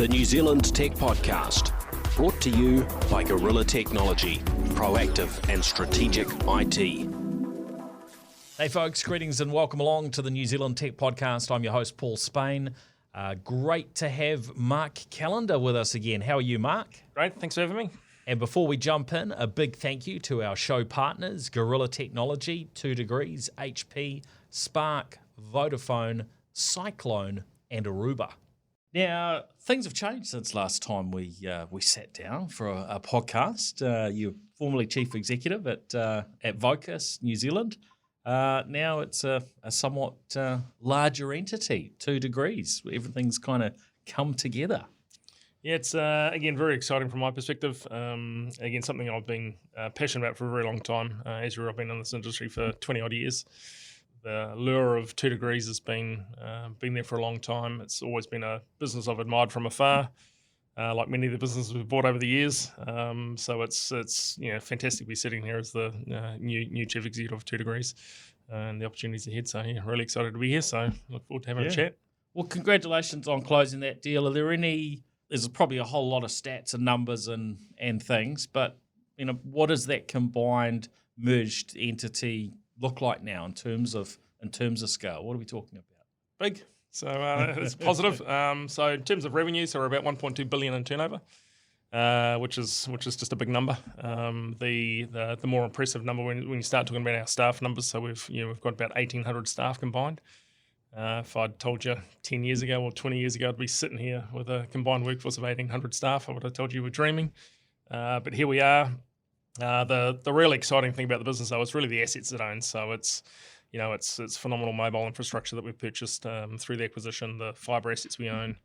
the New Zealand Tech Podcast, brought to you by Gorilla Technology, proactive and strategic IT. Hey folks, greetings and welcome along to the New Zealand Tech Podcast. I'm your host, Paul Spain. Great to have Mark Callander with us again. How are you, Mark? Great, thanks for having me. And before we jump in, a big thank you to our show partners, Gorilla Technology, 2degrees, HP, Spark, Vodafone, Cyclone, and Aruba. Now, things have changed since last time we sat down for a podcast. You're formerly Chief Executive at Vocus New Zealand. Now it's a somewhat larger entity, 2degrees. Everything's kind of come together. Yeah, it's, again, very exciting from my perspective. Again, something I've been passionate about for a very long time. As you know, I've been in this industry for 20-odd years. The lure of 2degrees has been there for a long time. It's always been a business I've admired from afar, like many of the businesses we've bought over the years. So it's fantastic to be sitting here as the new chief executive of 2degrees and the opportunities ahead. So yeah, really excited to be here. So look forward to having a chat. Well, congratulations on closing that deal. Are there any? There's probably a whole lot of stats and numbers and things, but what does that combined merged entity look like now in terms of scale? What are we talking about? Big. So it's positive. So in terms of revenue, so we're about 1.2 billion in turnover, which is just a big number. The more impressive number when you start talking about our staff numbers. So we've got about 1,800 staff combined. If I'd told you 10 years ago or 20 years ago I'd be sitting here with a combined workforce of 1,800 staff, I would have told you we're dreaming. But here we are. The really exciting thing about the business, though, is really the assets it owns. So it's phenomenal mobile infrastructure that we've purchased through the acquisition, the fibre assets we own,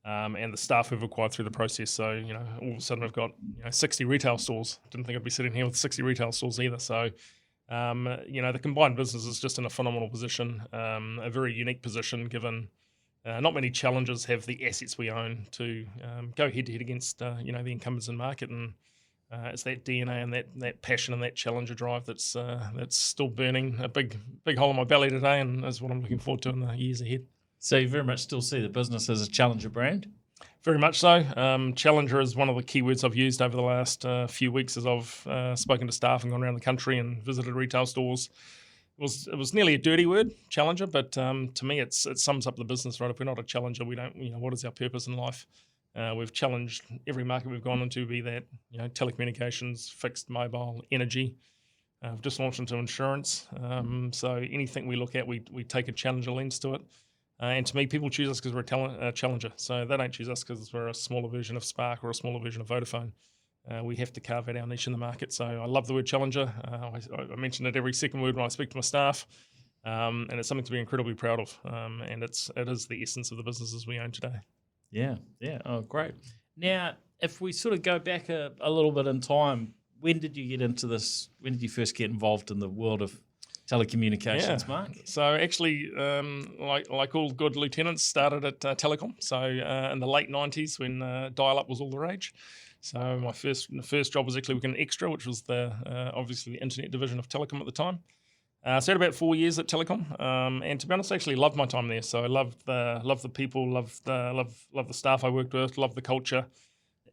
and the staff we've acquired through the process. So all of a sudden we've got 60 retail stores. Didn't think I'd be sitting here with 60 retail stores either. So the combined business is just in a phenomenal position, a very unique position given. Not many challengers have the assets we own to go head to head against the incumbents in market, and it's that DNA and that passion and that challenger drive that's still burning a big hole in my belly today, and is what I'm looking forward to in the years ahead. So you very much still see the business as a challenger brand? Very much so. Challenger is one of the key words I've used over the last few weeks as I've spoken to staff and gone around the country and visited retail stores. It was nearly a dirty word, challenger, but to me it sums up the business, right? If we're not a challenger, we don't. What is our purpose in life? We've challenged every market we've gone into, be that telecommunications, fixed mobile, energy. We've just launched into insurance. So anything we look at, we take a challenger lens to it. And to me, people choose us because we're a challenger. So they don't choose us because we're a smaller version of Spark or a smaller version of Vodafone. We have to carve out our niche in the market. So I love the word challenger. I mention it every second word when I speak to my staff. And it's something to be incredibly proud of. And it is the essence of the businesses we own today. Yeah. Oh, great. Now, if we sort of go back a little bit in time, when did you get into this? When did you first get involved in the world of telecommunications, Mark? So actually, like all good lieutenants, started at Telecom. So in the late 90s when dial-up was all the rage. So my first job was actually working at Extra, which was obviously the internet division of Telecom at the time. So I had about 4 years at Telecom, and to be honest, I actually loved my time there. So I loved the people, loved the staff I worked with, loved the culture,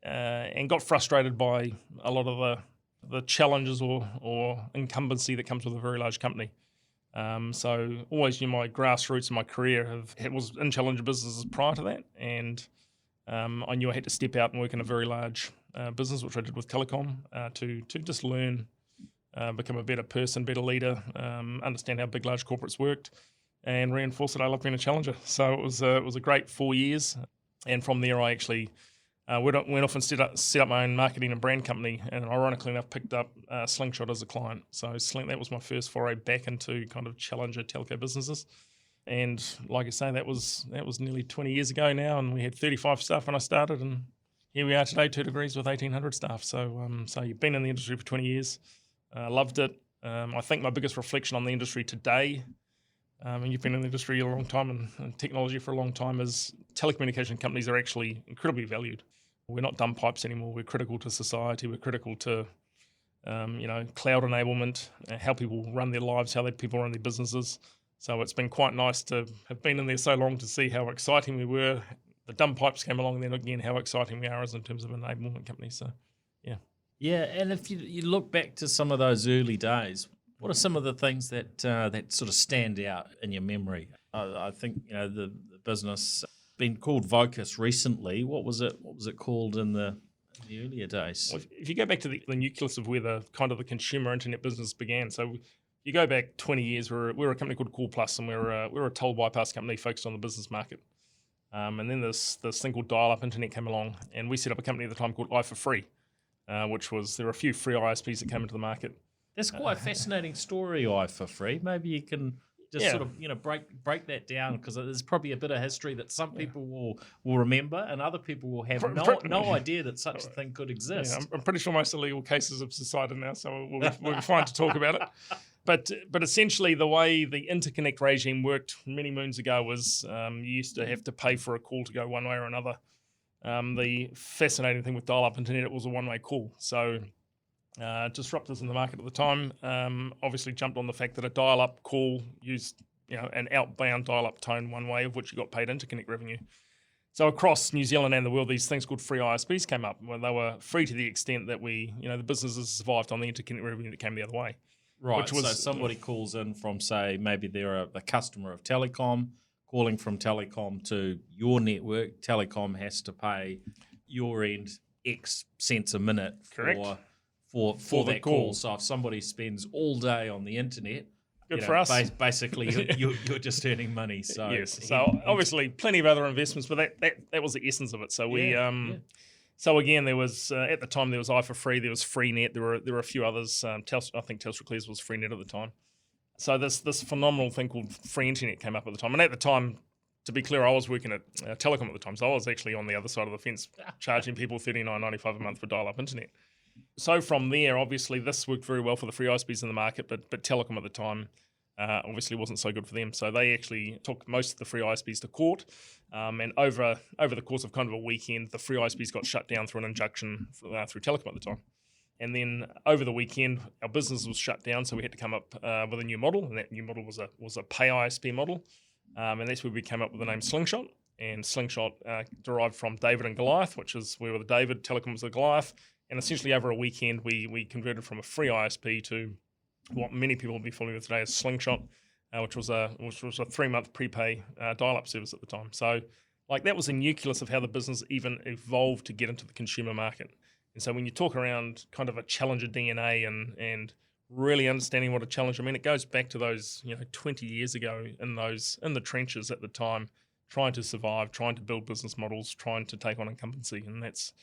and got frustrated by a lot of the challenges or incumbency that comes with a very large company. So always knew my grassroots in my career was in challenger businesses prior to that, and I knew I had to step out and work in a very large business, which I did with Telecom, to just learn. Become a better person, better leader, understand how big, large corporates worked, and reinforce that I love being a challenger. So it was a great 4 years, and from there I actually went off and set up my own marketing and brand company, and ironically enough picked up Slingshot as a client. So that was my first foray back into kind of challenger telco businesses. And like I say, that was nearly 20 years ago now, and we had 35 staff when I started, and here we are today, 2degrees with 1,800 staff. So you've been in the industry for 20 years. Loved it. I think my biggest reflection on the industry today, and you've been in the industry a long time and technology for a long time, is telecommunication companies are actually incredibly valued. We're not dumb pipes anymore. We're critical to society. We're critical to cloud enablement, how people run their lives, how people run their businesses. So it's been quite nice to have been in there so long to see how exciting we were the dumb pipes came along, then again, how exciting we are as in terms of enablement companies. So, yeah. Yeah, and if you look back to some of those early days, what are some of the things that that sort of stand out in your memory? I think the business been called Vocus recently. What was it called in the earlier days? Well, if you go back to the nucleus of where the kind of the consumer internet business began, so you go back 20 years, we were a company called Call Plus, and we were a toll bypass company focused on the business market. And then this thing called dial-up internet came along, and we set up a company at the time called i4Free, which was, there were a few free ISPs that came into the market. That's quite a fascinating story, i4Free. Maybe you can just sort of break that down, because there's probably a bit of history that some people will remember, and other people will have no idea that such a thing could exist. Yeah, I'm pretty sure most of the legal cases have subsided now, so we'll be fine to talk about it. But essentially, the way the interconnect regime worked many moons ago was you used to have to pay for a call to go one way or another. The fascinating thing with dial-up internet, it was a one-way call. So disruptors in the market at the time obviously jumped on the fact that a dial-up call used an outbound dial-up tone one way, of which you got paid interconnect revenue. So across New Zealand and the world, these things called free ISPs came up, where they were free to the extent that the businesses survived on the interconnect revenue that came the other way. Right, so somebody calls in from, say, maybe they're a customer of Telecom, calling from Telecom to your network. Telecom has to pay your end X cents a minute for that call. So if somebody spends all day on the internet, good for us. Basically, you're just earning money. So yes. So obviously, plenty of other investments, but that was the essence of it. So So again, there was at the time there was i4Free, there was Freenet, there were a few others. I think Telstra Clears was Freenet at the time. So this phenomenal thing called free internet came up at the time, and at the time, to be clear, I was working at Telecom at the time, so I was actually on the other side of the fence, charging people $39.95 a month for dial-up internet. So from there, obviously, this worked very well for the free ISPs in the market, but Telecom at the time obviously wasn't so good for them. So they actually took most of the free ISPs to court, and over the course of kind of a weekend, the free ISPs got shut down through an injunction through Telecom at the time. And then over the weekend, our business was shut down, so we had to come up with a new model, and that new model was a pay ISP model, and that's where we came up with the name Slingshot. And Slingshot derived from David and Goliath, which is we were the David, Telecom was the Goliath, and essentially over a weekend we converted from a free ISP to what many people will be familiar with today as Slingshot, which was a 3-month prepay dial-up service at the time. So that was the nucleus of how the business even evolved to get into the consumer market. And so when you talk around kind of a challenger DNA and really understanding what a challenger, it goes back to those 20 years ago in the trenches at the time, trying to survive, trying to build business models, trying to take on incumbency, and that's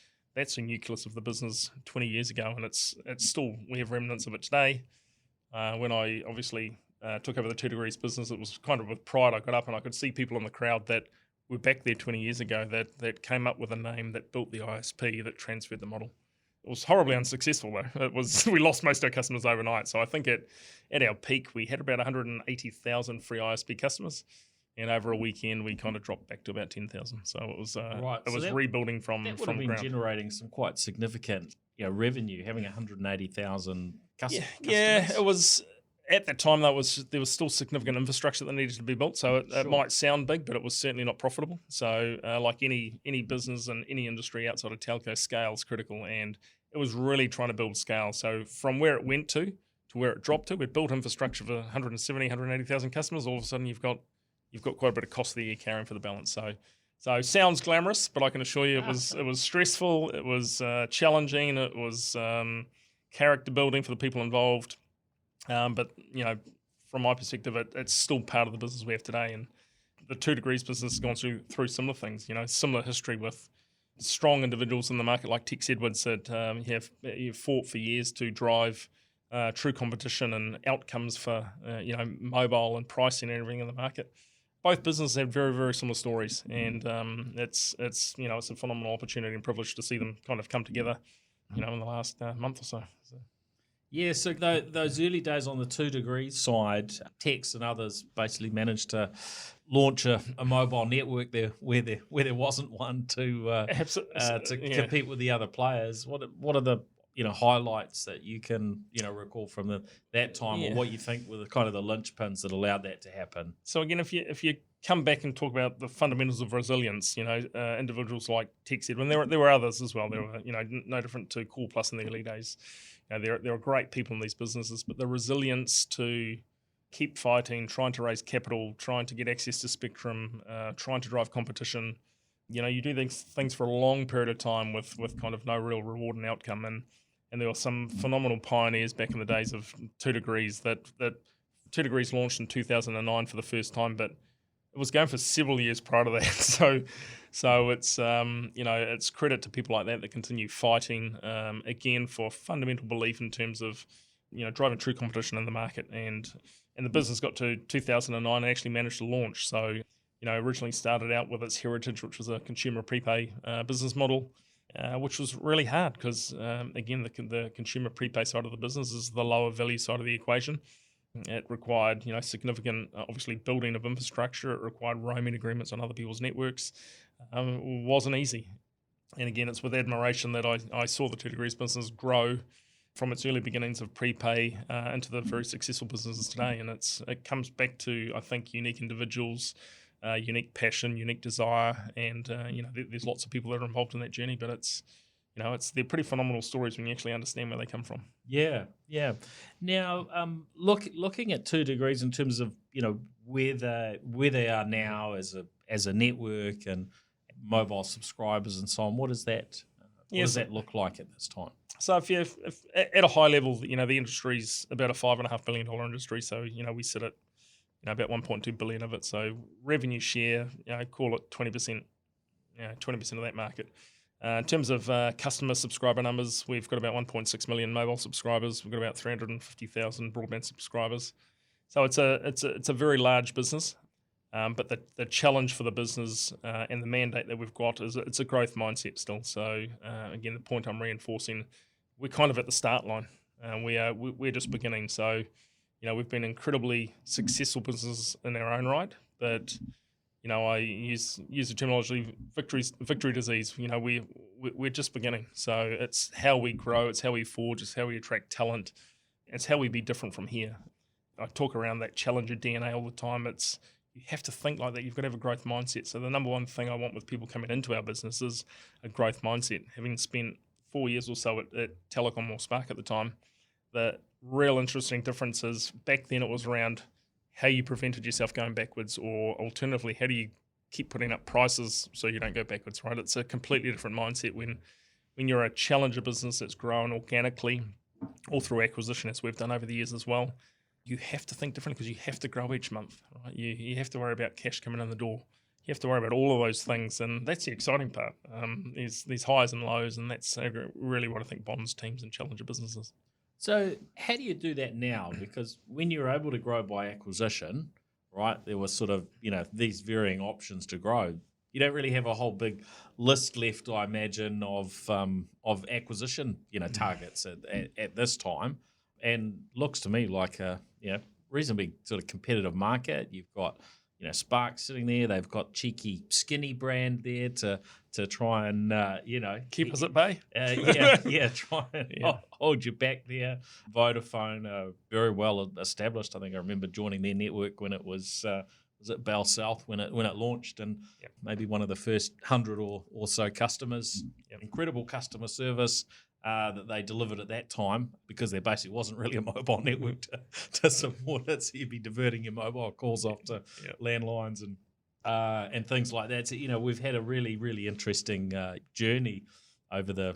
the nucleus of the business 20 years ago, and it's still, we have remnants of it today. When I obviously took over the 2degrees business, it was kind of with pride. I got up and I could see people in the crowd that were back there 20 years ago that came up with a name that built the ISP that transferred the model. It was horribly unsuccessful though. We lost most of our customers overnight. So I think at our peak we had about 180,000 free ISP customers, and over a weekend we kind of dropped back to about 10,000. So it was rebuilding from that would have been ground. Generating some quite significant revenue, having 180,000 customers. Yeah, it was. At that time, there was still significant infrastructure that needed to be built. So it might sound big, but it was certainly not profitable. So like any business and any industry outside of telco, scale is critical, and it was really trying to build scale. So from where it went to where it dropped to, we'd built infrastructure for 180,000 customers. All of a sudden, you've got quite a bit of cost that you're carrying for the balance. So sounds glamorous, but I can assure you it was stressful. It was challenging. It was character building for the people involved. But from my perspective, it's still part of the business we have today, and the 2degrees business has gone through similar things. Similar history with strong individuals in the market like Tex Edwards that have fought for years to drive true competition and outcomes for mobile and pricing and everything in the market. Both businesses have very, very similar stories, and it's a phenomenal opportunity and privilege to see them kind of come together, in the last month or so. Yeah, so those early days on the 2degrees side, Tex and others basically managed to launch a mobile network there where there wasn't one to compete with the other players. What are the highlights that you can recall from that time, or what you think were the kind of the linchpins that allowed that to happen? So again, if you come back and talk about the fundamentals of resilience, individuals like TechSed, and there were others as well. There were no different to Core Plus in the early days. There are great people in these businesses, but the resilience to keep fighting, trying to raise capital, trying to get access to spectrum, trying to drive competition. You do these things for a long period of time with kind of no real reward and outcome. And there were some phenomenal pioneers back in the days of 2degrees that 2degrees launched in 2009 for the first time, but it was going for several years prior to that. So it's it's credit to people like that continue fighting again for fundamental belief in terms of driving true competition in the market. And the business got to 2009 and actually managed to launch. So originally started out with its heritage, which was a consumer prepay business model, which was really hard because again the consumer prepay side of the business is the lower value side of the equation. It required, significant, obviously, building of infrastructure. It required roaming agreements on other people's networks. It wasn't easy. And again, it's with admiration that I saw the 2degrees business grow from its early beginnings of prepay into the very successful businesses today. And it comes back to, I think, unique individuals, unique passion, unique desire, and there's lots of people that are involved in that journey. But they're pretty phenomenal stories when you actually understand where they come from. Yeah. Now, looking at 2degrees in terms of where they are now as a network and mobile subscribers and so on, what does that look like at this time? So if at a high level, the industry's about a $5.5 billion industry. So we sit at about 1.2 billion of it. So revenue share, call it 20%, 20% of that market. In terms of customer subscriber numbers, we've got about 1.6 million mobile subscribers. We've got about 350,000 broadband subscribers. So it's a very large business. But the challenge for the business and the mandate that we've got is it's a growth mindset still. So again, the point I'm reinforcing, we're kind of at the start line. We're just beginning. So we've been incredibly successful business in our own right, but I use the terminology victory disease. We're just beginning. So it's how we grow, it's how we forge, it's how we attract talent, it's how we be different from here. I talk around that challenger DNA all the time. You have to think like that. You've got to have a growth mindset. So the number one thing I want with people coming into our business is a growth mindset. Having spent 4 years or so at Telecom or Spark at the time, the real interesting difference is back then it was around how you prevented yourself going backwards, or alternatively, how do you keep putting up prices so you don't go backwards, right? It's a completely different mindset when you're a challenger business that's grown organically or through acquisition, as we've done over the years as well. You have to think differently because you have to grow each month, right? You have to worry about cash coming in the door. You have to worry about all of those things, and that's the exciting part. There's these highs and lows, and that's really what I think bonds teams and challenger businesses. So how do you do that now? Because when you're able to grow by acquisition, right, there was sort of, these varying options to grow. You don't really have a whole big list left, I imagine, of acquisition, targets at this time. And looks to me like a reasonably sort of competitive market. You've got Spark sitting there. They've got cheeky Skinny brand there to try and keep us at bay. Try and hold you back there. Vodafone very well established. I think I remember joining their network when it was it Bell South when it launched, and maybe one of the first 100 or so customers. Incredible customer service that they delivered at that time, because there basically wasn't really a mobile network to support it, so you'd be diverting your mobile calls off to landlines and things like that. So we've had a really, really interesting journey over the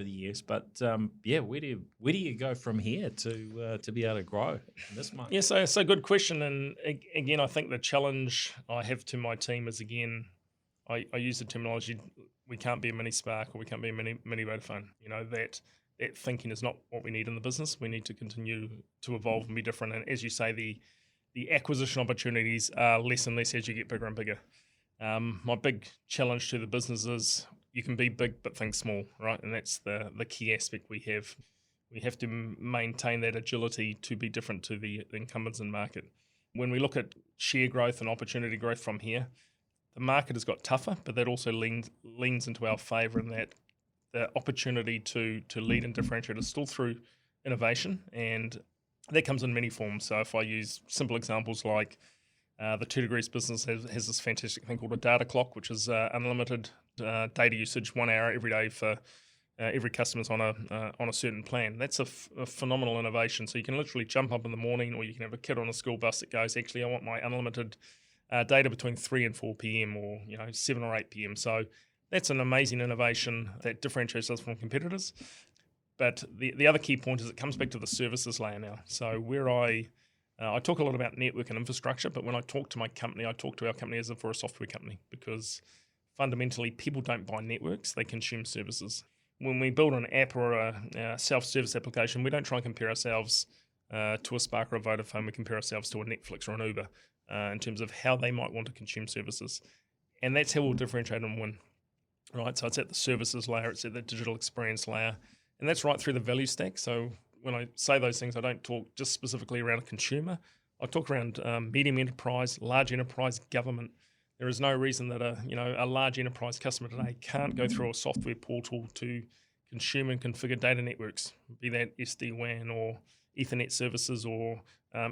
years. But where do you go from here to be able to grow in this market? Yeah, so good question. And again, I think the challenge I have to my team is, again, I use the terminology, we can't be a mini Spark or we can't be a mini Vodafone. That thinking is not what we need in the business. We need to continue to evolve and be different. And as you say, the acquisition opportunities are less and less as you get bigger and bigger. My big challenge to the business is you can be big but think small, right? And that's the key aspect we have. We have to maintain that agility to be different to the incumbents in market. When we look at share growth and opportunity growth from here, the market has got tougher, but that also leans into our favour in that the opportunity to lead and differentiate is still through innovation, and that comes in many forms. So if I use simple examples like the 2degrees business has this fantastic thing called a data clock, which is unlimited data usage, 1 hour every day for every customer's on a certain plan. That's a phenomenal innovation. So you can literally jump up in the morning, or you can have a kid on a school bus that goes, actually, I want my unlimited data between 3 and 4 p.m. or 7 or 8 p.m. So that's an amazing innovation that differentiates us from competitors. But the other key point is it comes back to the services layer now. So where I talk a lot about network and infrastructure, but when I talk to my company, I talk to our company as if we're a software company, because fundamentally people don't buy networks, they consume services. When we build an app or a self-service application, we don't try and compare ourselves to a Spark or a Vodafone. We compare ourselves to a Netflix or an Uber in terms of how they might want to consume services. And that's how we'll differentiate and win, right? So it's at the services layer, it's at the digital experience layer, and that's right through the value stack. So when I say those things, I don't talk just specifically around a consumer. I talk around medium enterprise, large enterprise, government. There is no reason that a large enterprise customer today can't go through a software portal to consume and configure data networks, be that SD-WAN or Ethernet services or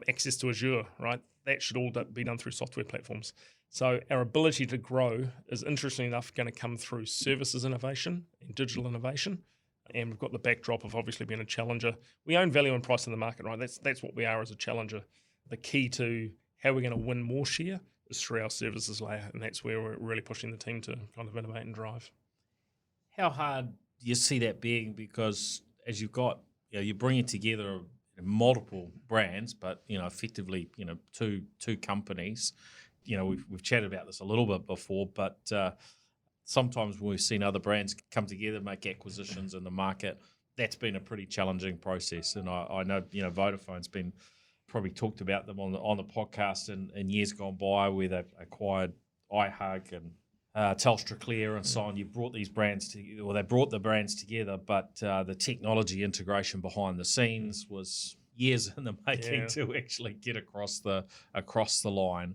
access to Azure, right? That should all be done through software platforms. So our ability to grow is, interestingly enough, going to come through services innovation and digital innovation. And we've got the backdrop of obviously being a challenger. We own value and price in the market, right? That's what we are as a challenger. The key to how we're going to win more share is through our services layer, and that's where we're really pushing the team to kind of innovate and drive. How hard do you see that being? Because as you've got, you're bringing together multiple brands, but effectively, two companies. We've chatted about this a little bit before, but sometimes when we've seen other brands come together, make acquisitions in the market, that's been a pretty challenging process. And I know, Vodafone's been probably talked about them on the podcast in years gone by, where they've acquired iHug and Telstra Clear and so on. You brought these brands together, or they brought the brands together, but the technology integration behind the scenes was years in the making to actually get across the line.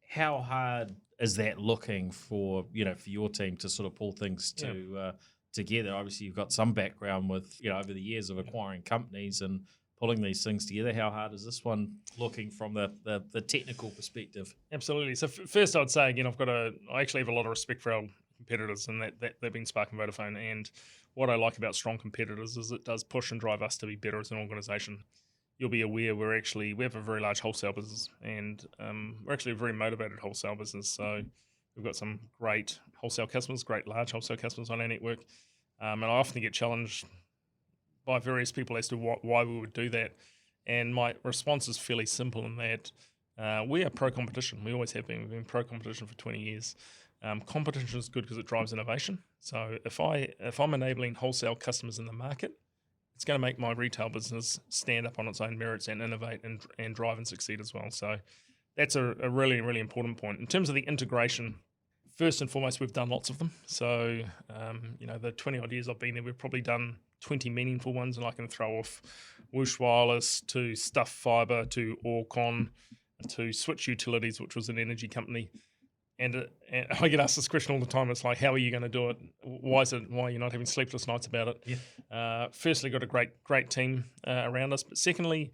How hard is that looking for your team to sort of pull things together? Obviously, you've got some background with over the years of acquiring companies and pulling these things together. How hard is this one looking from the technical perspective? Absolutely. So first, I'd say again, I actually have a lot of respect for our competitors, and that they've been Spark and Vodafone. And what I like about strong competitors is it does push and drive us to be better as an organisation. You'll be aware we have a very large wholesale business, and we're actually a very motivated wholesale business. So we've got some great wholesale customers, great large wholesale customers on our network, and I often get challenged by various people as to why we would do that. And my response is fairly simple in that we are pro-competition. We always have been. We've been pro-competition for 20 years. Competition is good because it drives innovation. So if I'm enabling wholesale customers in the market, it's going to make my retail business stand up on its own merits and innovate and drive and succeed as well. So that's a really, really important point. In terms of the integration, first and foremost, we've done lots of them. So, the 20 odd years I've been there, we've probably done 20 meaningful ones, and I can throw off Whoosh Wireless to Stuff Fibre to Orcon to Switch Utilities, which was an energy company. And I get asked this question all the time. It's like, how are you going to do it? Why are you not having sleepless nights about it? Yeah. Firstly, got a great team around us. But secondly,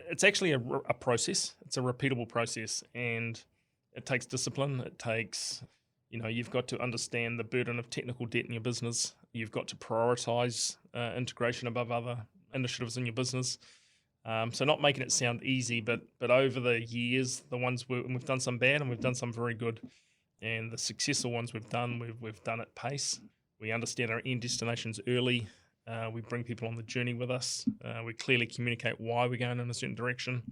it's actually a process. It's a repeatable process, and it takes discipline. It takes, you've got to understand the burden of technical debt in your business. You've got to prioritise integration above other initiatives in your business. So not making it sound easy, but over the years, the ones we've done some bad and we've done some very good, and the successful ones we've done at pace. We understand our end destinations early. We bring people on the journey with us. We clearly communicate why we're going in a certain direction,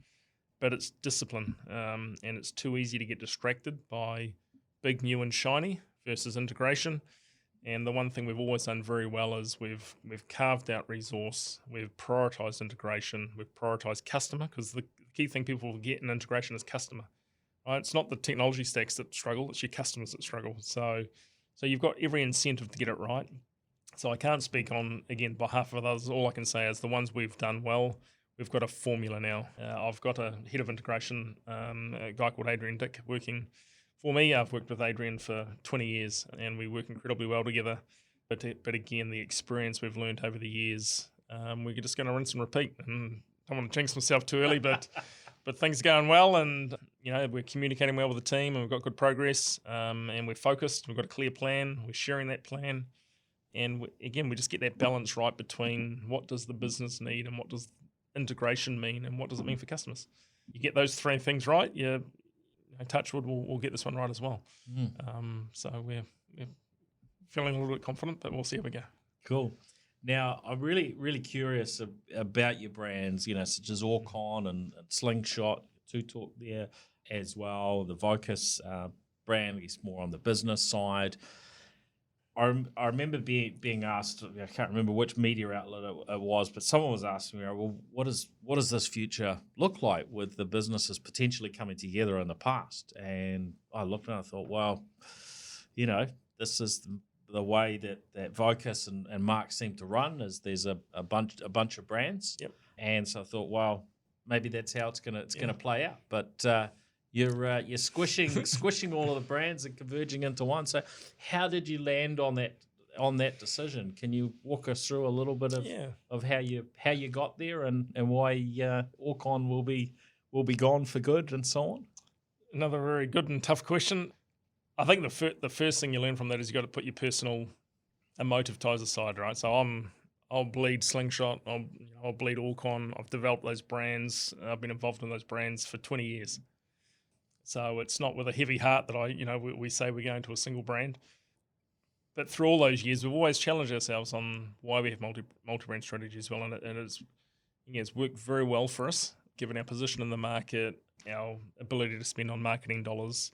but it's discipline, and it's too easy to get distracted by big, new and shiny versus integration. And the one thing we've always done very well is we've carved out resource, we've prioritised integration, we've prioritised customer, because the key thing people forget in integration is customer. Right? It's not the technology stacks that struggle, it's your customers that struggle. So you've got every incentive to get it right. So I can't speak on, again, behalf of others. All I can say is the ones we've done well, we've got a formula now. I've got a head of integration, a guy called Adrian Dick, working for me. I've worked with Adrian for 20 years, and we work incredibly well together. But again, the experience we've learned over the years, we're just going to rinse and repeat. And I don't want to jinx myself too early, but things are going well, and we're communicating well with the team, and we've got good progress, and we're focused. We've got a clear plan. We're sharing that plan, and we just get that balance right between what does the business need and what does integration mean, and what does it mean for customers. You get those three things right, touch wood, we'll get this one right as well. So we're feeling a little bit confident, but we'll see how we go. Cool. Now, I'm really, really curious about your brands, such as Orcon and Slingshot, to talk there as well. The Vocus brand is more on the business side. I remember being asked, I can't remember which media outlet it was, but someone was asking me, well, what does this future look like with the businesses potentially coming together in the past? And I looked and I thought, well, this is the way that Vocus and Mark seem to run, is there's a bunch of brands. Yep. And so I thought, well, maybe that's how it's gonna play out. But you're squishing all of the brands and converging into one. So how did you land on that decision? Can you walk us through a little bit of how you got there and why Orcon will be gone for good and so on? Another very good and tough question. I think the first thing you learn from that is you got to put your personal emotive ties aside, right? So I'll bleed Slingshot, I'll bleed Orcon. I've developed those brands. I've been involved in those brands for 20 years. So it's not with a heavy heart that we say we're going to a single brand. But through all those years, we've always challenged ourselves on why we have multi-brand strategy as well, and it's worked very well for us, given our position in the market, our ability to spend on marketing dollars,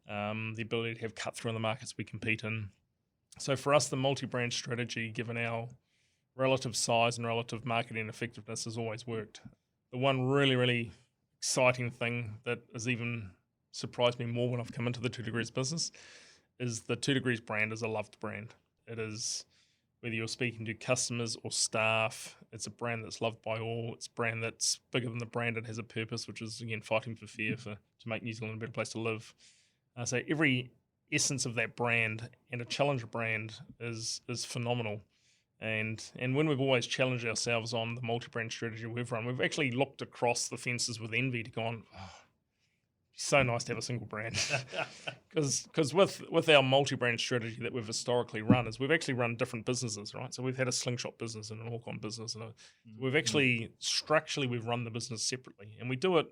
the ability to have cut through in the markets we compete in. So for us, the multi-brand strategy, given our relative size and relative marketing effectiveness, has always worked. The one really, really exciting thing that has even surprised me more when I've come into the 2degrees business is the 2degrees brand is a loved brand. It is, whether you're speaking to customers or staff, it's a brand that's loved by all. It's a brand that's bigger than the brand. It has a purpose, which is, again, fighting for fair to make New Zealand a better place to live. So every essence of that brand and a challenger brand is phenomenal. And when we've always challenged ourselves on the multi-brand strategy we've run, we've actually looked across the fences with envy to go on, it's so nice to have a single brand. Because with our multi-brand strategy that we've historically run, is we've actually run different businesses, right? So we've had a Slingshot business and an Orcon business. And we've actually, structurally, we've run the business separately. And we do it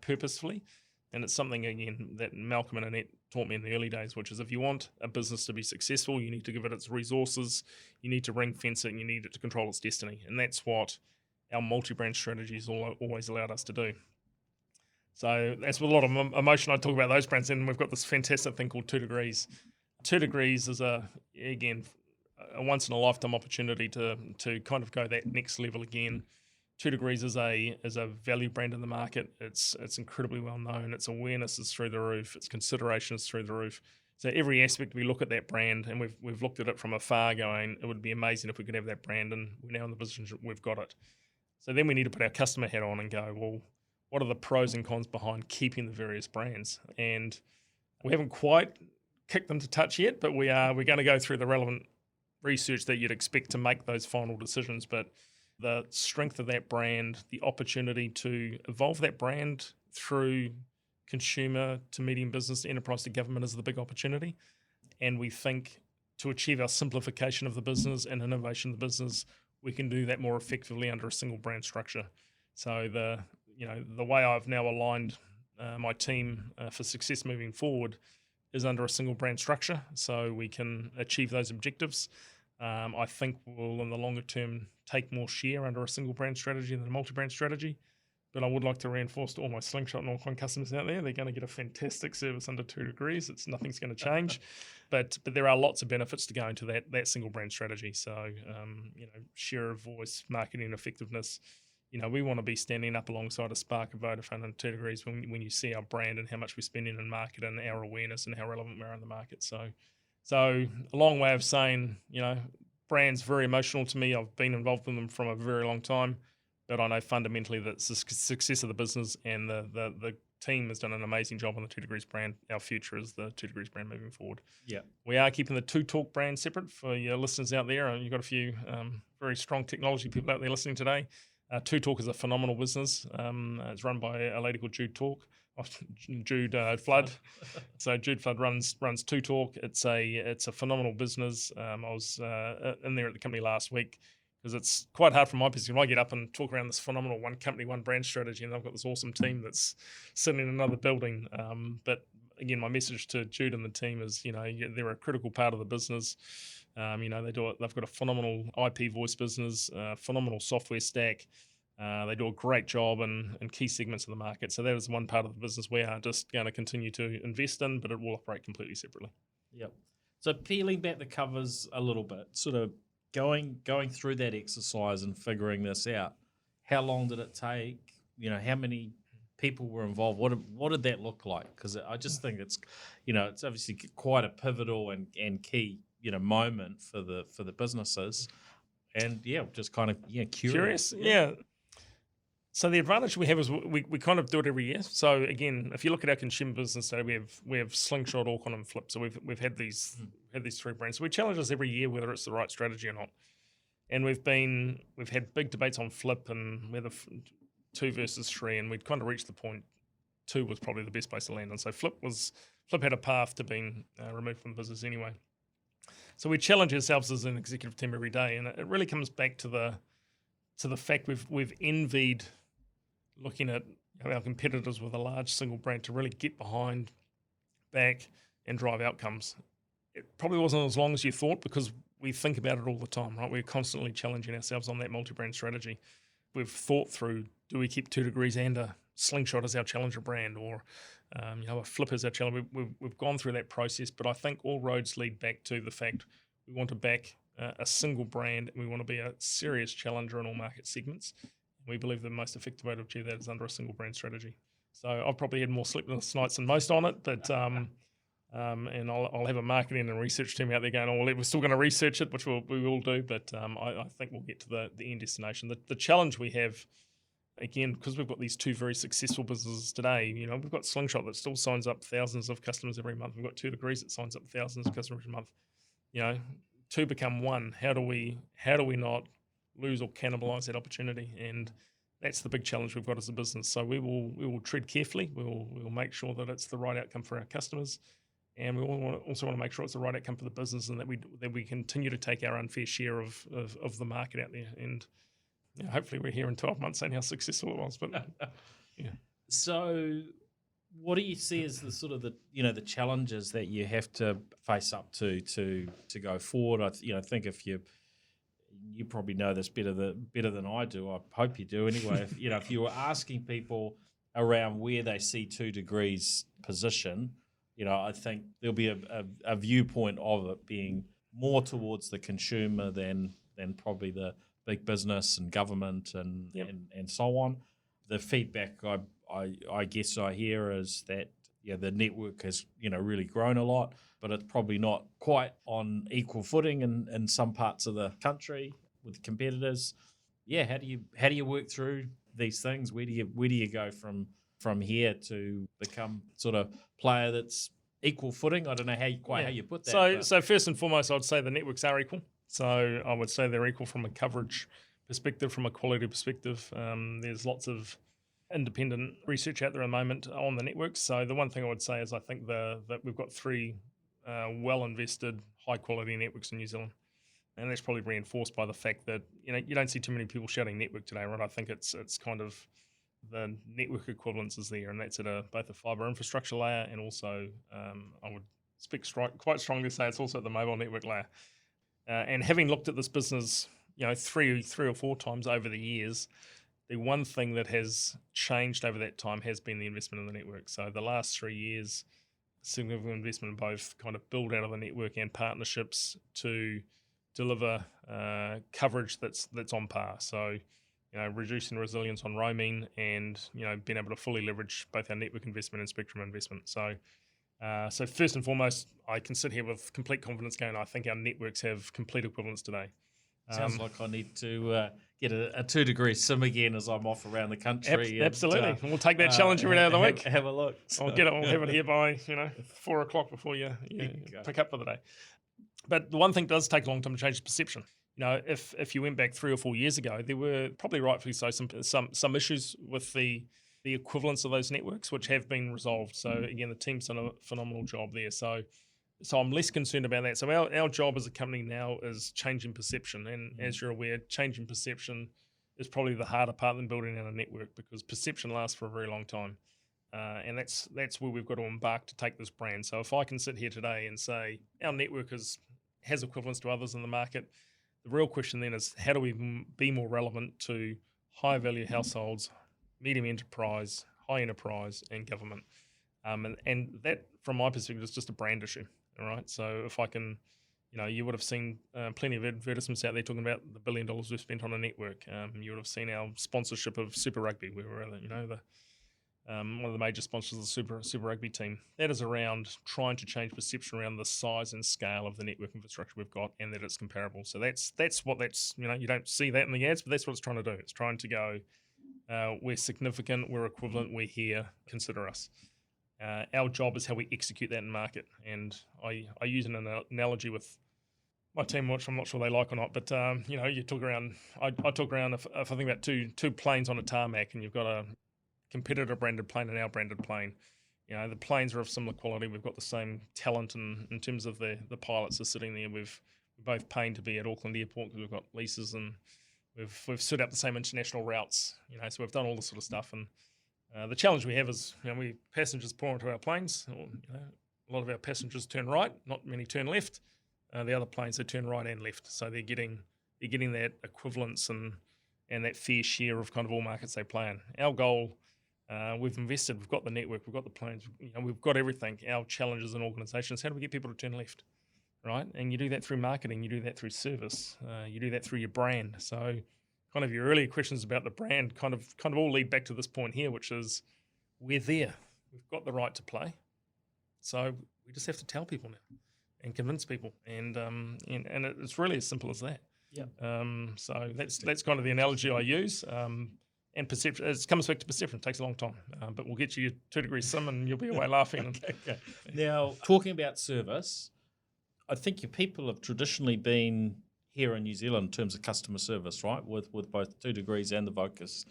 purposefully. And it's something, again, that Malcolm and Annette taught me in the early days, which is if you want a business to be successful, you need to give it its resources, you need to ring fence it, and you need it to control its destiny. And that's what our multi-brand strategies always allowed us to do. So that's with a lot of emotion I talk about those brands. And we've got this fantastic thing called 2degrees. 2degrees is, a once-in-a-lifetime opportunity to kind of go that next level again. 2degrees is a value brand in the market. It's incredibly well known. Its awareness is through the roof. Its consideration is through the roof. So every aspect we look at that brand, and we've looked at it from afar, going, it would be amazing if we could have that brand, and we're now in the position we've got it. So then we need to put our customer hat on and go, well, what are the pros and cons behind keeping the various brands? And we haven't quite kicked them to touch yet, but we're going to go through the relevant research that you'd expect to make those final decisions. But the strength of that brand, the opportunity to evolve that brand through consumer to medium business, to enterprise to government is the big opportunity. And we think to achieve our simplification of the business and innovation of the business, we can do that more effectively under a single brand structure. So the way I've now aligned my team for success moving forward is under a single brand structure, so we can achieve those objectives. I think we'll, in the longer term, take more share under a single brand strategy than a multi-brand strategy. But I would like to reinforce to all my Slingshot and Orcon customers out there, they're going to get a fantastic service under 2degrees. Nothing's going to change. But there are lots of benefits to going to that single brand strategy. So, share of voice, marketing effectiveness. We want to be standing up alongside a Spark, a Vodafone, and 2degrees when you see our brand and how much we're spending in market and our awareness and how relevant we are in the market. So a long way of saying, brand's very emotional to me. I've been involved in them from a very long time, but I know fundamentally that it's the success of the business and the team has done an amazing job on the 2 Degrees brand. Our future is the 2 Degrees brand moving forward. Yeah. We are keeping the 2 Talk brand separate for your listeners out there. And you've got a few very strong technology people out there listening today. 2 Talk is a phenomenal business. It's run by a lady called Jude Flood. So Jude Flood runs 2 Talk. It's a phenomenal business. I was in there at the company last week, because it's quite hard from my perspective. I get up and talk around this phenomenal one company, one brand strategy, and I've got this awesome team that's sitting in another building. But again, my message to Jude and the team is, they're a critical part of the business. They've got a phenomenal IP voice business, phenomenal software stack. They do a great job in key segments of the market. So that is one part of the business we are just going to continue to invest in, but it will operate completely separately. Yep. So peeling back the covers a little bit, sort of going through that exercise and figuring this out. How long did it take? How many people were involved? What did that look like? Because I just think it's, it's obviously quite a pivotal and key, moment for the businesses. And just kind of curious. Yeah. So the advantage we have is we kind of do it every year. So again, if you look at our consumer business today, we have Slingshot, Orcon, and Flip. So we've had these 3 brands. So we challenge us every year whether it's the right strategy or not. And we've had big debates on Flip and whether 2 versus 3, and we'd kind of reached the point 2 was probably the best place to land. And so Flip had a path to being removed from the business anyway. So we challenge ourselves as an executive team every day, and it really comes back to the fact we've envied looking at our competitors with a large single brand to really get behind, back, and drive outcomes. It probably wasn't as long as you thought, because we think about it all the time, right? We're constantly challenging ourselves on that multi-brand strategy. We've thought through, do we keep 2 Degrees and a Slingshot as our challenger brand, or a Flip as our challenger? We've gone through that process, but I think all roads lead back to the fact we want to back a single brand, and we want to be a serious challenger in all market segments. We believe the most effective way to achieve that is under a single brand strategy. So I've probably had more sleepless nights than most on it, but and I'll have a marketing and research team out there going, we're still going to research it, which we will do, but I think we'll get to the end destination. The challenge we have, again, because we've got these 2 very successful businesses today, we've got Slingshot that still signs up thousands of customers every month. We've got 2 Degrees that signs up thousands of customers every month. 2 become 1. How do we not lose or cannibalize that opportunity? And that's the big challenge we've got as a business. So we will tread carefully. We will make sure that it's the right outcome for our customers, and we also want to make sure it's the right outcome for the business, and that we continue to take our unfair share of the market out there. And hopefully we're here in 12 months saying how successful it was. But yeah. So what do you see as the sort of the challenges that you have to face up to go forward? I think if you probably know this better than I do. I hope you do anyway. If you were asking people around where they see 2 Degrees position, I think there'll be a viewpoint of it being more towards the consumer than probably the big business and government and so on. The feedback I guess I hear is that the network has really grown a lot, but it's probably not quite on equal footing in some parts of the country with competitors. How do you work through these things? Where do you go from here to become sort of player that's equal footing? I don't know how you put that. So first and foremost, I'd say the networks are equal. So I would say they're equal from a coverage perspective, from a quality perspective. There's lots of independent research out there at the moment on the networks. So the one thing I would say is I think that we've got 3 well-invested, high-quality networks in New Zealand. And that's probably reinforced by the fact that you don't see too many people shouting network today, right? I think it's kind of the network equivalence is there, and that's at both a fibre infrastructure layer, and also I would speak quite strongly to say it's also at the mobile network layer. And having looked at this business, 3 or 4 times over the years, the one thing that has changed over that time has been the investment in the network. So the last 3 years, significant investment in both kind of build out of the network and partnerships to deliver coverage that's on par. So, reducing resilience on roaming, and being able to fully leverage both our network investment and spectrum investment. So first and foremost, I can sit here with complete confidence going, I think our networks have complete equivalence today. Sounds like I need to get a 2 degree sim again as I'm off around the country. Absolutely. And we'll take that challenge every day of the week. Have a look. I'll get it. We'll have it here by 4 o'clock before you pick up for the day. But the one thing does take a long time to change perception. If you went back 3 or 4 years ago, there were probably rightfully so some issues with the equivalence of those networks, which have been resolved. So again, the team's done a phenomenal job there. So I'm less concerned about that. So our job as a company now is changing perception. And as you're aware, changing perception is probably the harder part than building out a network, because perception lasts for a very long time. And that's where we've got to embark to take this brand. So if I can sit here today and say our network has equivalence to others in the market, the real question then is, how do we be more relevant to high value households, medium enterprise, high enterprise, and government? And that, from my perspective, is just a brand issue. All right. So if I can, you would have seen plenty of advertisements out there talking about the $1 billion we've spent on a network. You would have seen our sponsorship of Super Rugby. We were, one of the major sponsors of the Super Rugby team. That is around trying to change perception around the size and scale of the network infrastructure we've got, and that it's comparable. So that's you don't see that in the ads, but that's what it's trying to do. It's trying to go, we're significant, we're equivalent, we're here, consider us. Our job is how we execute that in market. And I use an analogy with my team, which I'm not sure they like or not, but you talk around. I talk around if I think about two planes on a tarmac, and you've got a competitor branded plane and our branded plane. The planes are of similar quality. We've got the same talent in terms of the pilots are sitting there. We're both paying to be at Auckland Airport because we've got leases, and we've stood up the same international routes. So we've done all this sort of stuff. And the challenge we have is, we passengers pour into our planes. A lot of our passengers turn right, not many turn left. The other planes, they turn right and left. So they're getting that equivalence and that fair share of kind of all markets they play in. Our goal. We've invested, we've got the network, we've got the planes, we've got everything. Our challenge as an organisation is, how do we get people to turn left, right? And you do that through marketing, you do that through service, you do that through your brand. So kind of your earlier questions about the brand kind of all lead back to this point here, which is we're there. We've got the right to play. So we just have to tell people now and convince people. And it's really as simple as that. Yeah. So that's kind of the analogy I use. And perception, it comes back to perception. It takes a long time, but we'll get you your 2 degrees sim and you'll be away laughing. Okay. Now, talking about service, I think your people have traditionally been here in New Zealand in terms of customer service, right? With both 2 degrees and the Vocus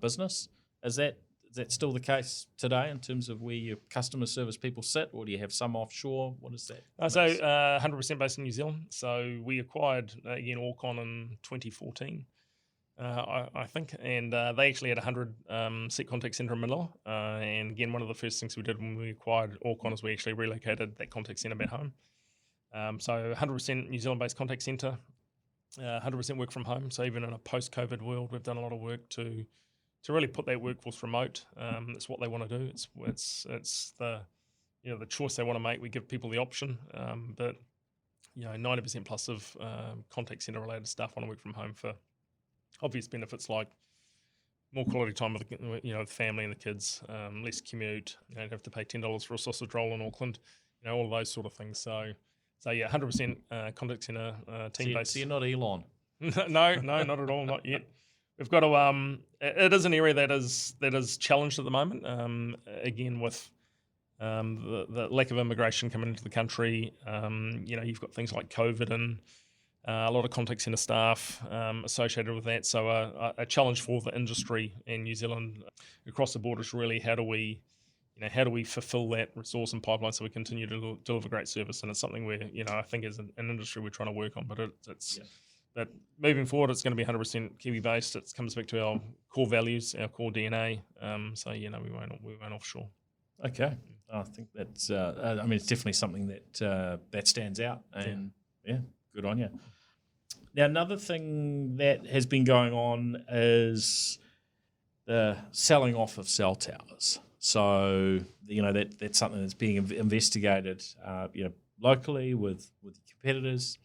business. Is that still the case today in terms of where your customer service people sit, or do you have some offshore? What is that? So 100% based in New Zealand. So we acquired again Orcon in 2014. I think, and they actually had 100 seat contact centre in Manila. And again, one of the first things we did when we acquired Orcon is we actually relocated that contact centre back home. So 100% New Zealand-based contact centre, 100% work from home. So even in a post-COVID world, we've done a lot of work to really put that workforce remote. It's what they want to do. It's the the choice they want to make. We give people the option, but 90% plus of contact centre related staff want to work from home for obvious benefits like more quality time with the family and the kids, less commute. You don't have to pay $10 for a sausage roll in Auckland. All of those sort of things. So yeah, 100% contact centre team based. So you're not Elon. No, not at all, not yet. We've got to. It is an area that is challenged at the moment. Again, with the lack of immigration coming into the country. You've got things like COVID and a lot of contact centre staff associated with that. So a challenge for the industry in New Zealand across the board is really how do we fulfil that resource and pipeline so we continue to deliver great service. And it's something where I think as an industry we're trying to work on. But but moving forward, it's going to be 100% Kiwi based. It comes back to our core values, our core DNA. So we won't offshore. Okay, I think that's. It's definitely something that stands out, and yeah, good on you. Now, another thing that has been going on is the selling off of cell towers. So that's something that's being investigated, locally with competitors.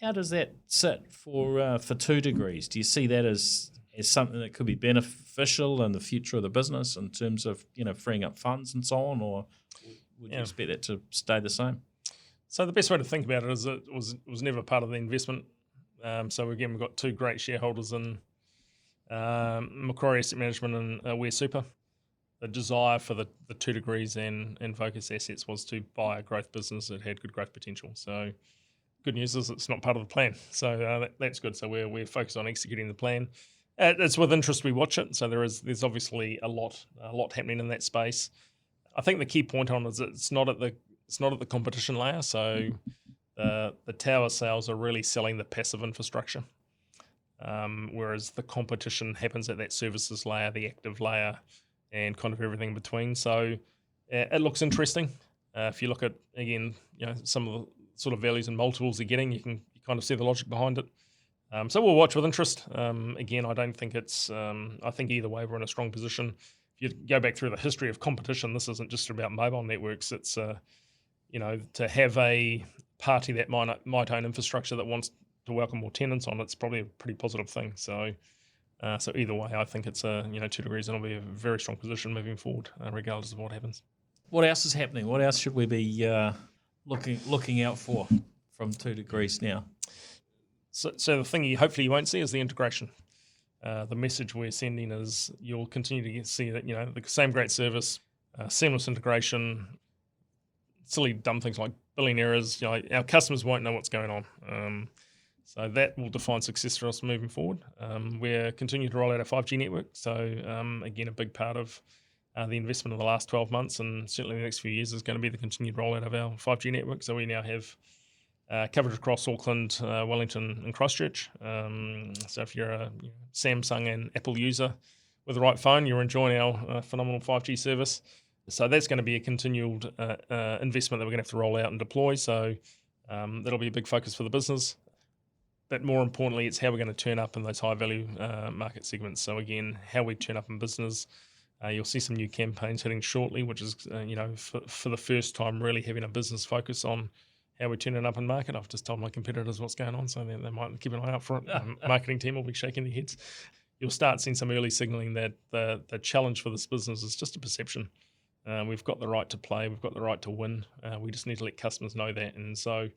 How does that sit for 2 degrees? Do you see that as something that could be beneficial in the future of the business in terms of freeing up funds and so on, or would you expect that to stay the same? So the best way to think about it is it was never part of the investment So again, we've got two great shareholders in Macquarie Asset Management and Aware Super. The desire for the 2 degrees and Vocus assets was to buy a growth business that had good growth potential. So good news is it's not part of the plan. So that's good. So we're focused on executing the plan. It's with interest we watch it. So there's obviously a lot happening in that space. I think the key point on is it's not at the competition layer. So the tower sales are really selling the passive infrastructure, whereas the competition happens at that services layer, the active layer, and kind of everything in between. So it looks interesting. If you look at, again, some of the sort of values and multiples they're getting, you kind of see the logic behind it. So we'll watch with interest. Again, I don't think I think either way we're in a strong position. If you go back through the history of competition, this isn't just about mobile networks. It's, to have a party that might own infrastructure that wants to welcome more tenants on, it's probably a pretty positive thing. So either way, I think it's 2 degrees, and it'll be a very strong position moving forward, regardless of what happens. What else is happening? What else should we be looking out for from 2 degrees now? So the thing hopefully you won't see is the integration. The message we're sending is you'll continue to see that, the same great service, seamless integration, silly dumb things like billing errors. Our customers won't know what's going on. So that will define success for us moving forward. We're continuing to roll out our 5G network. So again, a big part of the investment in the last 12 months and certainly the next few years is going to be the continued rollout of our 5G network. So we now have coverage across Auckland, Wellington and Christchurch. So if you're a Samsung and Apple user with the right phone, you're enjoying our phenomenal 5G service. So that's going to be a continued investment that we're going to have to roll out and deploy. So that'll be a big focus for the business. But more importantly, it's how we're going to turn up in those high-value market segments. So again, how we turn up in business. You'll see some new campaigns hitting shortly, which is, for the first time, really having a business focus on how we turn it up in market. I've just told my competitors what's going on, so they might keep an eye out for it. Marketing team will be shaking their heads. You'll start seeing some early signalling that the challenge for this business is just a perception. We've got the right to play. We've got the right to win. We just need to let customers know that. And so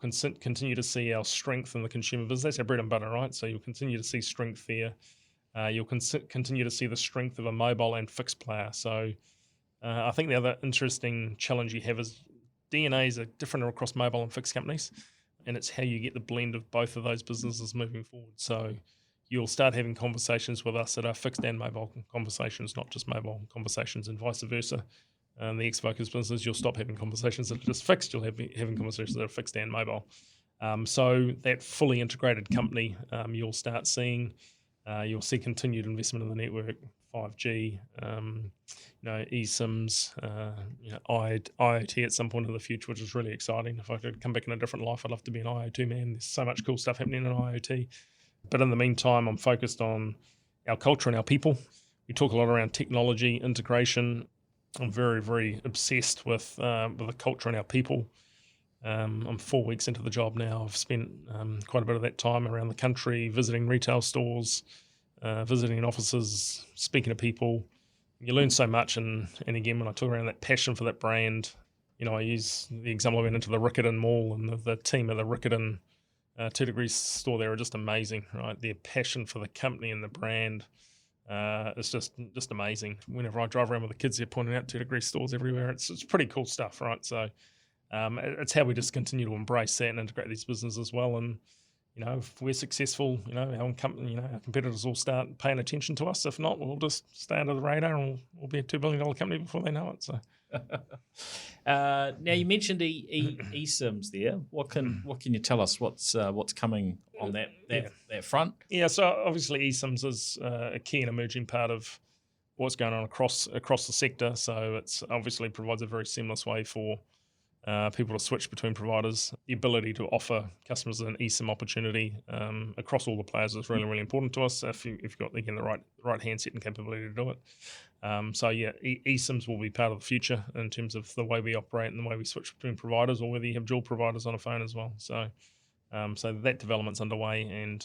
continue to see our strength in the consumer business. That's our bread and butter, right? So you'll continue to see strength there. You'll continue to see the strength of a mobile and fixed player. So I think the other interesting challenge you have is DNAs are different across mobile and fixed companies, and it's how you get the blend of both of those businesses moving forward. So you'll start having conversations with us that are fixed and mobile conversations, not just mobile conversations, and vice versa. The ex-Vocus business, you'll stop having conversations that are just fixed. You'll have having conversations that are fixed and mobile. So that fully integrated company, you'll start seeing. You'll see continued investment in the network, 5G, eSIMs, IoT at some point in the future, which is really exciting. If I could come back in a different life, I'd love to be an IoT man. There's so much cool stuff happening in IoT. But in the meantime, I'm focused on our culture and our people. We talk a lot around technology, integration. I'm very, very obsessed with the culture and our people. I'm 4 weeks into the job now. I've spent quite a bit of that time around the country, visiting retail stores, visiting offices, speaking to people. You learn so much, and again, when I talk around that passion for that brand, I use the example I went into the Riccarton Mall, and the team at the Riccarton 2 degrees store there are just amazing, right? Their passion for the company and the brand is just amazing. Whenever I drive around with the kids, they're pointing out 2 degrees stores everywhere. It's pretty cool stuff, right? So it's how we just continue to embrace that and integrate these businesses as well. And if we're successful, our competitors will start paying attention to us. If not, we'll just stay under the radar and we'll be a $2 billion company before they know it. So. Now you mentioned eSIMs there. What can you tell us? What's coming on that front? Yeah, so obviously eSIMs is a key and emerging part of what's going on across the sector. So it's obviously provides a very seamless way for people to switch between providers. The ability to offer customers an eSIM opportunity across all the players is really, really important to us if you've got, again, the right handset and capability to do it. eSIMs will be part of the future in terms of the way we operate and the way we switch between providers, or whether you have dual providers on a phone as well. So that development's underway, and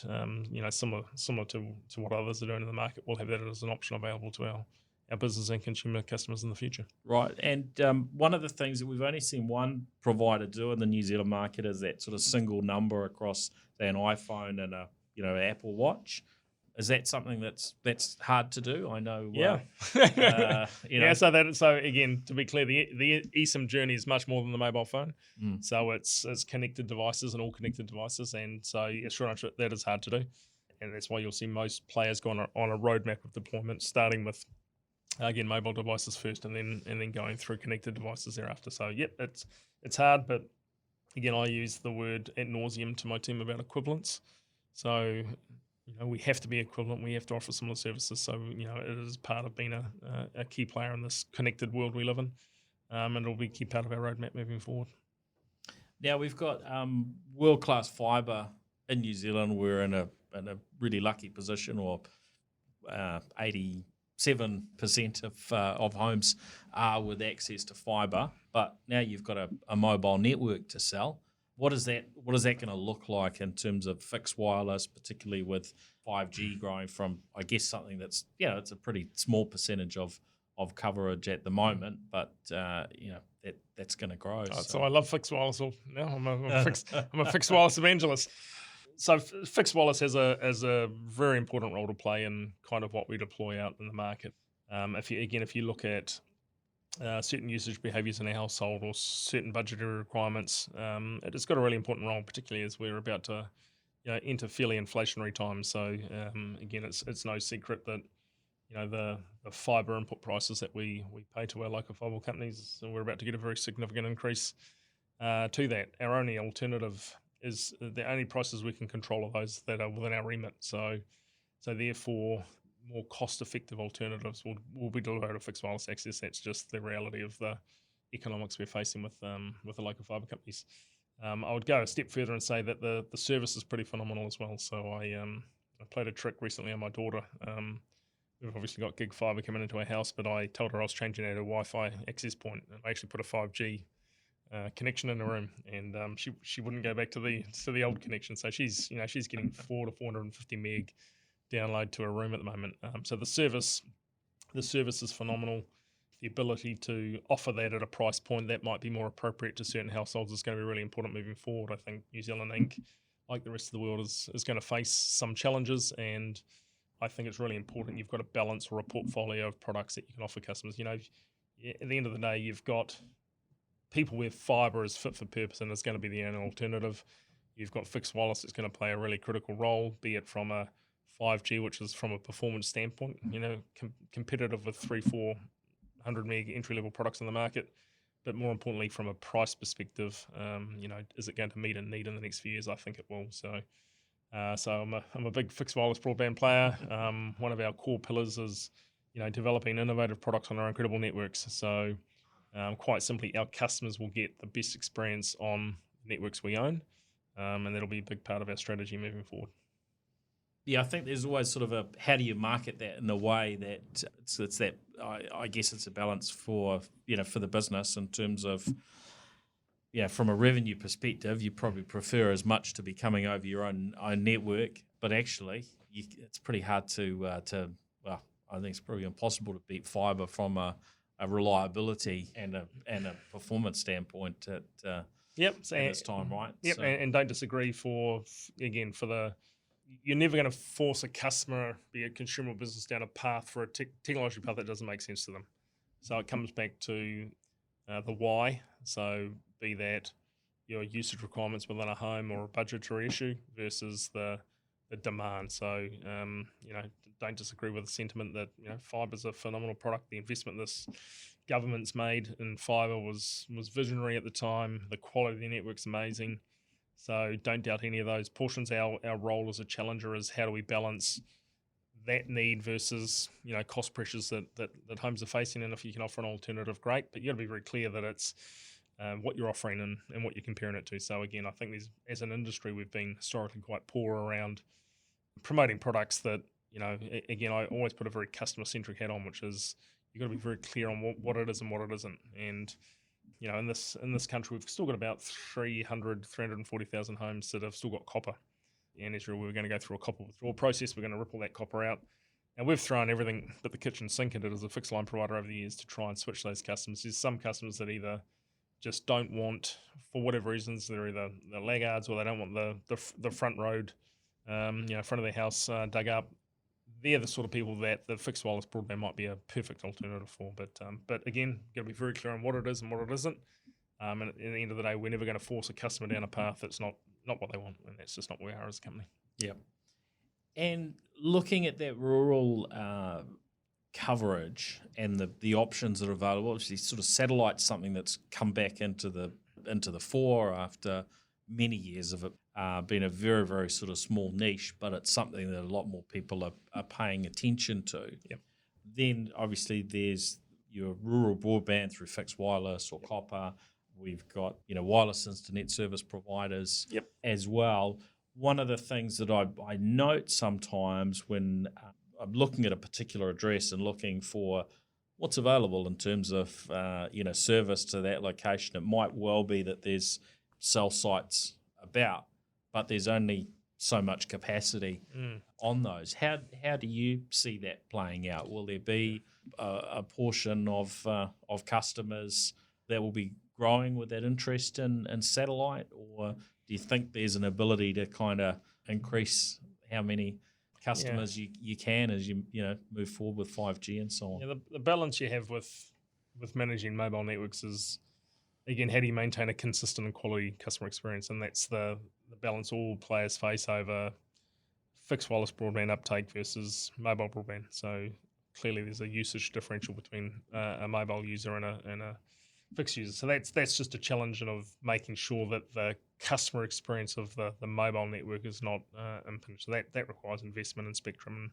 similar to what others are doing in the market, we'll have that as an option available to our business and consumer customers in the future. Right, and one of the things that we've only seen one provider do in the New Zealand market is that sort of single number across, say, an iPhone and a Apple Watch. Is that something that's hard to do? I know. Yeah. So again, to be clear, the eSIM journey is much more than the mobile phone. So it's connected devices and all connected devices, and so short answer, that is hard to do, and that's why you'll see most players go on a roadmap of deployment, starting with again mobile devices first, and then going through connected devices thereafter. So it's hard, but again, I use the word ad nauseum to my team about equivalence. So we have to be equivalent. We have to offer similar services. So it is part of being a key player in this connected world we live in, and it'll be a key part of our roadmap moving forward. Now we've got world-class fibre in New Zealand. We're in a really lucky position, or 87% of homes are with access to fibre. But now you've got a mobile network to sell. What is that going to look like in terms of fixed wireless, particularly with 5G growing from, I guess, something that's it's a pretty small percentage of coverage at the moment, but that's going to grow. So I love fixed wireless. Now I'm a fixed wireless evangelist. So fixed wireless has a very important role to play in kind of what we deploy out in the market. If you look at certain usage behaviours in a household or certain budgetary requirements, it has got a really important role, particularly as we're about to enter fairly inflationary times. So again, it's no secret that the fibre input prices that we pay to our local fibre companies, and we're about to get a very significant increase to that. Our only alternative is the only prices we can control are those that are within our remit. So therefore, more cost-effective alternatives will be delivered to fixed wireless access. That's just the reality of the economics we're facing with the local fibre companies. I would go a step further and say that the service is pretty phenomenal as well. So I played a trick recently on my daughter. We've obviously got gig fibre coming into our house, but I told her I was changing out a Wi-Fi access point, and I actually put a 5G connection in the room, and she wouldn't go back to the old connection. So she's getting 400 to 450 meg download to a room at the moment. So the service is phenomenal. The ability to offer that at a price point that might be more appropriate to certain households is going to be really important moving forward. I think New Zealand Inc., like the rest of the world, is going to face some challenges, and I think it's really important you've got a balance or a portfolio of products that you can offer customers. At the end of the day, you've got people where fibre is fit for purpose and it's going to be the only alternative. You've got fixed wireless that's going to play a really critical role, be it from a 5G, which is from a performance standpoint, competitive with 300-400 meg entry-level products in the market, but more importantly, from a price perspective, is it going to meet a need in the next few years? I think it will. So I'm a big fixed wireless broadband player. One of our core pillars is, developing innovative products on our incredible networks. So quite simply, our customers will get the best experience on networks we own, and that'll be a big part of our strategy moving forward. Yeah, I think there's always sort of a how do you market that in a way that it's that I guess it's a balance for the business in terms of from a revenue perspective, you probably prefer as much to be coming over your own network, but actually it's pretty hard to I think it's probably impossible to beat fibre from a reliability and a performance standpoint at this time, right? Yep, so. And don't disagree you're never going to force a customer, be a consumer business, down a path for a technology path that doesn't make sense to them. So it comes back to the why. So be that your usage requirements within a home or a budgetary issue versus the demand. So, don't disagree with the sentiment that, fibre is a phenomenal product. The investment this government's made in fibre was visionary at the time. The quality of the network's amazing. So don't doubt any of those portions. Our role as a challenger is how do we balance that need versus cost pressures that homes are facing, and if you can offer an alternative, great. But you got to be very clear that it's what you're offering and what you're comparing it to. So again, I think as an industry we've been historically quite poor around promoting products that again I always put a very customer centric hat on, which is you've got to be very clear on what it is and what it isn't. And in this country, we've still got about 340,000 homes that have still got copper. And as we're going to go through a copper withdrawal process, we're going to rip all that copper out. And we've thrown everything but the kitchen sink at it as a fixed line provider over the years to try and switch those customers. There's some customers that either just don't want, for whatever reasons, they're either the laggards or they don't want the front road, front of their house dug up. They're the sort of people that the fixed wireless broadband might be a perfect alternative for. But again, got to be very clear on what it is and what it isn't. And at the end of the day, we're never going to force a customer down a path that's not what they want, and that's just not where we are as a company. Yeah. And looking at that rural coverage and the options that are available, obviously sort of satellite's something that's come back into the fore after many years of it being a very, very sort of small niche, but it's something that a lot more people are paying attention to. Yep. Then obviously there's your rural broadband through fixed wireless or copper. We've got wireless internet service providers as well. One of the things that I note sometimes when I'm looking at a particular address and looking for what's available in terms of service to that location, it might well be that there's cell sites about, but there's only so much capacity on those. How do you see that playing out? Will there be a portion of customers that will be growing with that interest in satellite, or do you think there's an ability to kind of increase how many customers you can as you move forward with 5G and so on? Yeah, the balance you have with managing mobile networks is, again, how do you maintain a consistent and quality customer experience? And that's the balance all players face over fixed wireless broadband uptake versus mobile broadband. So clearly there's a usage differential between a mobile user and a fixed user. So that's just a challenge of making sure that the customer experience of the mobile network is not impinged. So that requires investment in spectrum. And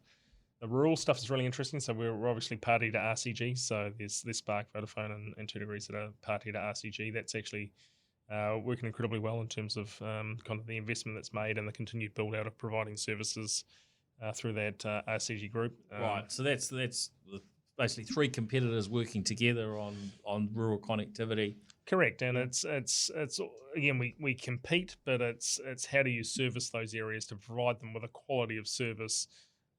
the rural stuff is really interesting. So we're obviously party to RCG. So there's Spark, Vodafone, and 2degrees that are party to RCG. That's actually working incredibly well in terms of kind of the investment that's made and the continued build out of providing services through that RCG group. Right. So that's basically three competitors working together on rural connectivity. Correct, and it's again we compete, but it's how do you service those areas to provide them with a quality of service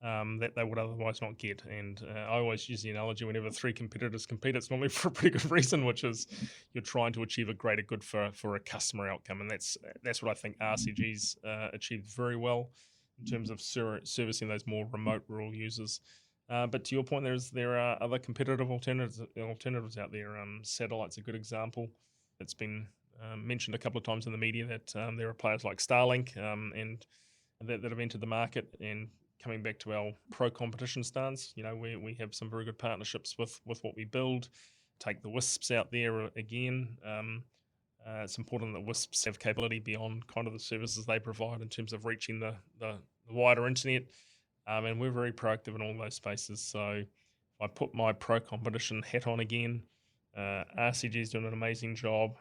that they would otherwise not get. And I always use the analogy, whenever three competitors compete, it's normally for a pretty good reason, which is you're trying to achieve a greater good for a customer outcome, and that's what I think RCG's achieved very well in terms of servicing those more remote rural users. But to your point, there are other competitive alternatives out there. Satellite's a good example. It's been mentioned a couple of times in the media that there are players like Starlink and that have entered the market. And coming back to our pro-competition stance, we have some very good partnerships with what we build. Take the WISPs out there again. It's important that WISPs have capability beyond kind of the services they provide in terms of reaching the wider internet. And we're very proactive in all those spaces. So if I put my pro-competition hat on again, RCG is doing an amazing job.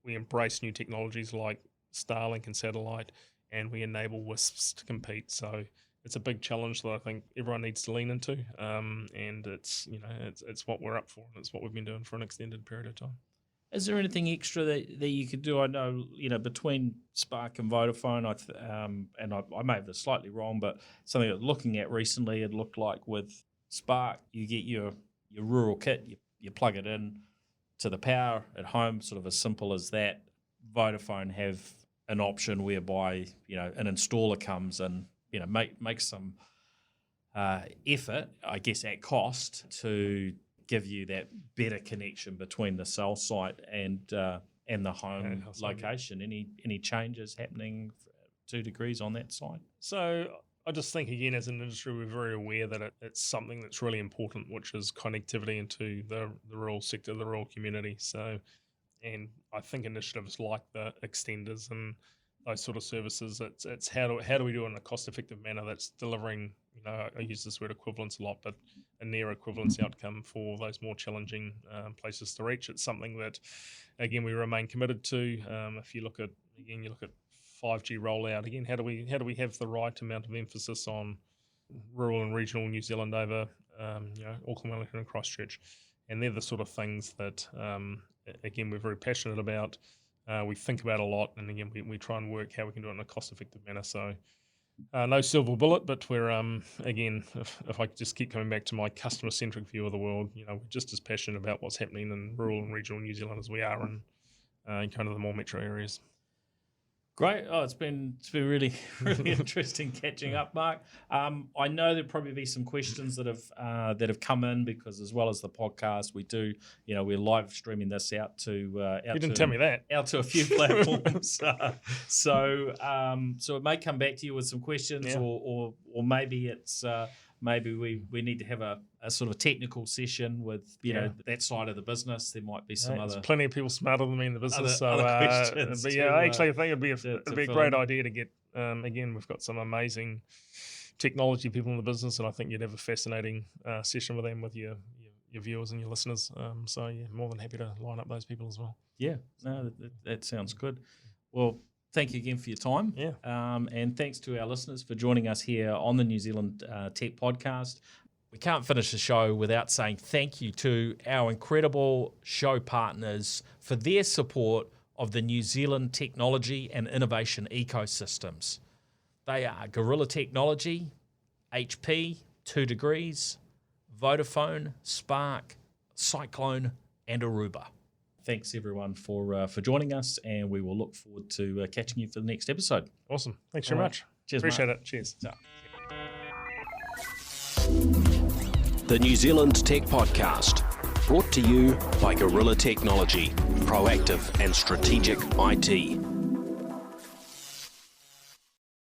We embrace new technologies like Starlink and satellite, and we enable WISPs to compete. So it's a big challenge that I think everyone needs to lean into. And it's what we're up for, and it's what we've been doing for an extended period of time. Is there anything extra that you could do? I know, between Spark and Vodafone, and I may have this slightly wrong, but something I was looking at recently, it looked like with Spark, you get your rural kit, you plug it in to the power at home, sort of as simple as that. Vodafone have an option whereby, an installer comes and, makes some effort, I guess, at cost to give you that better connection between the cell site and the home location. Any changes happening 2degrees on that side? So I just think, again, as an industry, we're very aware that it's something that's really important, which is connectivity into the rural sector, the rural community. So, and I think initiatives like the extenders and those sort of services, it's how do we do it in a cost-effective manner that's delivering, I use this word equivalence a lot, but a near equivalence outcome for those more challenging places to reach. It's something that, again, we remain committed to. If you look at 5G rollout, again, how do we have the right amount of emphasis on rural and regional New Zealand over Auckland, Wellington and Christchurch? And they're the sort of things that, again, we're very passionate about. We think about a lot, and again, we try and work how we can do it in a cost-effective manner. So No silver bullet, but we're again, if I just keep coming back to my customer-centric view of the world, we're just as passionate about what's happening in rural and regional New Zealand as we are in kind of the more metro areas. Great. Oh, it's been really interesting catching up, Mark. I know there'll probably be some questions that have come in, because as well as the podcast, we do, we're live streaming this out to You didn't tell me that. Out to a few platforms. So it may come back to you with some questions, or maybe it's maybe we need to have a sort of a technical session with that side of the business. There might be some There's other plenty of people smarter than me in the business. other questions but to, actually, I think it'd be a great in. idea to get. Again, we've got some amazing technology people in the business, and I think you'd have a fascinating session with them, with your viewers and your listeners. So more than happy to line up those people as well. Yeah, no, that sounds good. Well, thank you again for your time. Yeah. And thanks to our listeners for joining us here on the New Zealand Tech Podcast. We can't finish the show without saying thank you to our incredible show partners for their support of the New Zealand technology and innovation ecosystems. They are Gorilla Technology, HP, 2degrees, Vodafone, Spark, Cyclone, and Aruba. Thanks everyone for joining us, and we will look forward to catching you for the next episode. Awesome. Thanks very much. Cheers, Appreciate Mark. it. Cheers. So. The New Zealand Tech Podcast, brought to you by Gorilla Technology, proactive and strategic IT.